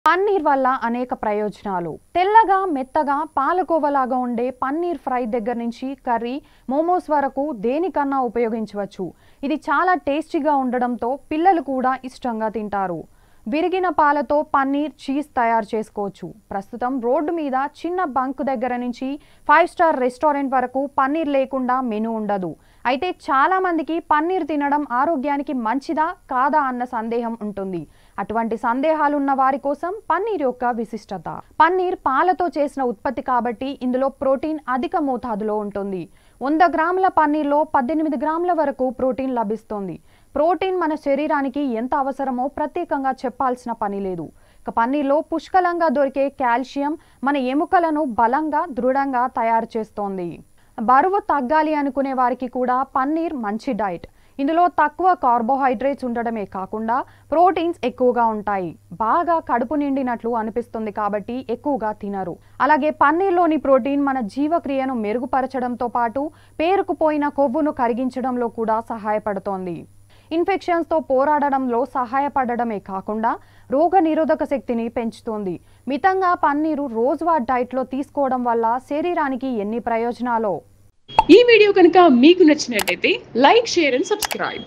పన్నీర్ వల్ల అనేక ప్రయోజనాలు. తెల్లగా మెత్తగా పాలకోవలాగా ఉండే పన్నీర్ ఫ్రై దగ్గర నుంచి కర్రీ, మోమోస్ వరకు దేనికన్నా ఉపయోగించవచ్చు. ఇది చాలా టేస్టీగా ఉండడంతో పిల్లలు కూడా ఇష్టంగా తింటారు. విరిగిన పాలతో పన్నీర్, చీజ్ తయారు చేసుకోవచ్చు. ప్రస్తుతం రోడ్డు మీద చిన్న బంక్ దగ్గర నుంచి 5 స్టార్ రెస్టారెంట్ వరకు పన్నీర్ లేకుండా మెనూ ఉండదు. అయితే చాలా మందికి పన్నీర్ తినడం ఆరోగ్యానికి మంచిదా కాదా అన్న సందేహం ఉంటుంది. అటువంటి సందేహాలున్న వారి కోసం పన్నీర్ యొక్క విశిష్టత. పన్నీర్ పాలతో చేసిన ఉత్పత్తి కాబట్టి ఇందులో ప్రోటీన్ అధిక మోతాదులో ఉంటుంది. 100 గ్రాముల పన్నీర్లో 18 గ్రాముల వరకు ప్రోటీన్ లభిస్తుంది. ప్రోటీన్ మన శరీరానికి ఎంత అవసరమో ప్రత్యేకంగా చెప్పాల్సిన పని లేదు. ఇక పన్నీర్లో పుష్కలంగా దొరికే కాల్షియం మన ఎముకలను బలంగా, దృఢంగా తయారు చేస్తోంది. బరువు తగ్గాలి అనుకునే వారికి కూడా పన్నీర్ మంచి డైట్. ఇందులో తక్కువ కార్బోహైడ్రేట్స్ ఉండడమే కాకుండా ప్రోటీన్స్ ఎక్కువగా ఉంటాయి. బాగా కడుపు నిండినట్లు అనిపిస్తుంది కాబట్టి ఎక్కువగా తినరు. అలాగే పన్నీర్లోని ప్రోటీన్ మన జీవక్రియను మెరుగుపరచడంతో పాటు పేరుకుపోయిన కొవ్వును కరిగించడంలో కూడా సహాయపడుతోంది. ఇన్ఫెక్షన్స్తో పోరాడడంలో సహాయపడడమే కాకుండా రోగనిరోధక శక్తిని పెంచుతుంది. మితంగా పన్నీరు రోజువారీ డైట్లో తీసుకోవడం వల్ల శరీరానికి ఎన్ని ప్రయోజనాలో. ఈ వీడియో కనుక మీకు నచ్చినట్లయితే లైక్, షేర్ అండ్ సబ్స్క్రైబ్.